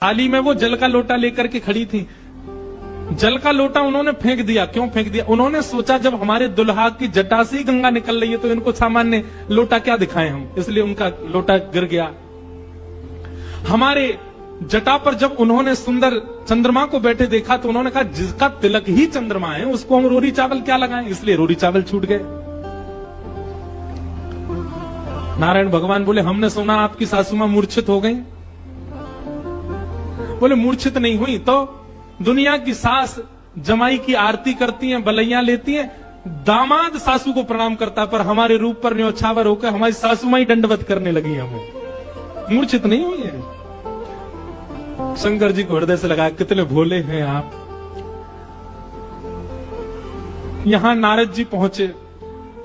थाली में वो जल का लोटा लेकर के खड़ी थी। जल का लोटा उन्होंने फेंक दिया। क्यों फेंक दिया? उन्होंने सोचा जब हमारे दुल्हा की जटा से ही गंगा निकल रही है तो इनको सामान्य लोटा क्या दिखाएं हम, इसलिए उनका लोटा गिर गया। हमारे जटा पर जब उन्होंने सुंदर चंद्रमा को बैठे देखा तो उन्होंने कहा जिसका तिलक ही चंद्रमा है उसको हम रोरी चावल क्या लगाएं, इसलिए रोरी चावल छूट गए। नारायण भगवान बोले हमने सुना आपकी सासू मां मूर्छित हो गई। बोले मूर्छित नहीं हुई तो दुनिया की सास जमाई की आरती करती हैं, बलैया लेती हैं, दामाद सासू को प्रणाम करता, पर हमारे रूप पर न्योछावर होकर हमारी सासू मां ही दंडवत करने लगी। हमें मूर्छित नहीं हुई है। शंकर जी को हृदय से लगाया, कितने भोले हैं आप। यहां नारद जी पहुंचे।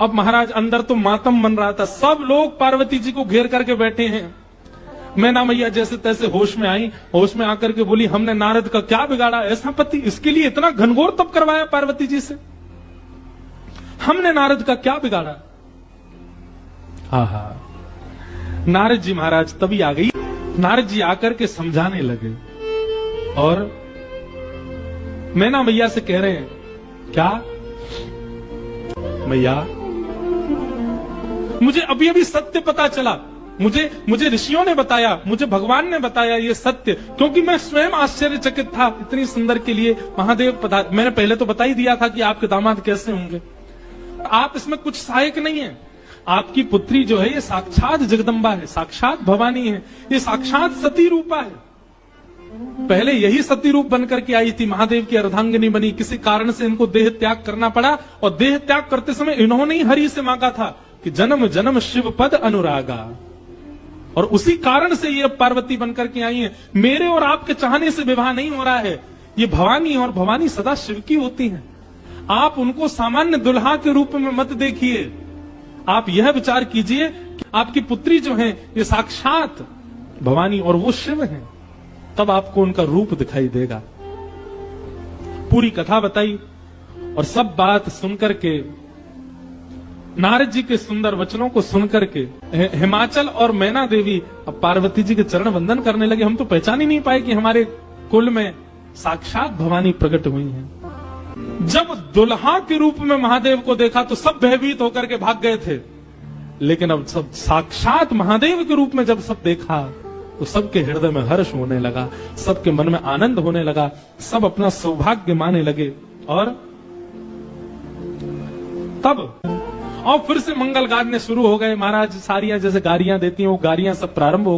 अब महाराज अंदर तो मातम बन रहा था, सब लोग पार्वती जी को घेर करके बैठे हैं। मैना मैया जैसे तैसे होश में आई, होश में आकर के बोली हमने नारद का क्या बिगाड़ा, ऐसा पति, इसके लिए इतना घनघोर तप करवाया पार्वती जी से, हमने नारद का क्या बिगाड़ा। आहा, नारद जी महाराज तभी आ गई। नारद जी आकर के समझाने लगे और मैना मैया से कह रहे हैं क्या मैया, मुझे अभी अभी सत्य पता चला, मुझे ऋषियों ने बताया, मुझे भगवान ने बताया ये सत्य, क्योंकि मैं स्वयं आश्चर्यचकित था। इतनी सुंदर के लिए महादेव मैंने पहले तो बता ही दिया था कि आपके दामाद कैसे होंगे, आप इसमें कुछ सहायक नहीं है। आपकी पुत्री जो है ये साक्षात जगदम्बा है, साक्षात भवानी है, ये साक्षात सती रूपा है। पहले यही सती रूप बनकर के आई थी, महादेव की अर्धांगिनी बनी, किसी कारण से इनको देह त्याग करना पड़ा और देह त्याग करते समय इन्होंने ही हरि से मांगा था कि जन्म जन्म शिव पद अनुरागा, और उसी कारण से ये पार्वती बनकर के आई है। मेरे और आपके चाहने से विवाह नहीं हो रहा है, ये भवानी, और भवानी सदा शिव की होती हैं। आप उनको सामान्य दुल्हा के रूप में मत देखिए, आप यह विचार कीजिए कि आपकी पुत्री जो है ये साक्षात भवानी और वो शिव है, तब आपको उनका रूप दिखाई देगा। पूरी कथा बताई और सब बात सुनकर के, नारद जी के सुंदर वचनों को सुनकर के हिमाचल और मैना देवी अब पार्वती जी के चरण वंदन करने लगे। हम तो पहचान ही नहीं पाए कि हमारे कुल में साक्षात भवानी प्रकट हुई हैं। जब दुल्हा के रूप में महादेव को देखा तो सब भयभीत होकर के भाग गए थे, लेकिन अब सब साक्षात महादेव के रूप में जब सब देखा तो सबके हृदय में हर्ष होने लगा, सबके मन में आनंद होने लगा, सब अपना सौभाग्य माने लगे। और तब और फिर से मंगल गाने शुरू हो गए। महाराज सारियां जैसे गारियां देती हैं वो गारियां सब प्रारंभ हो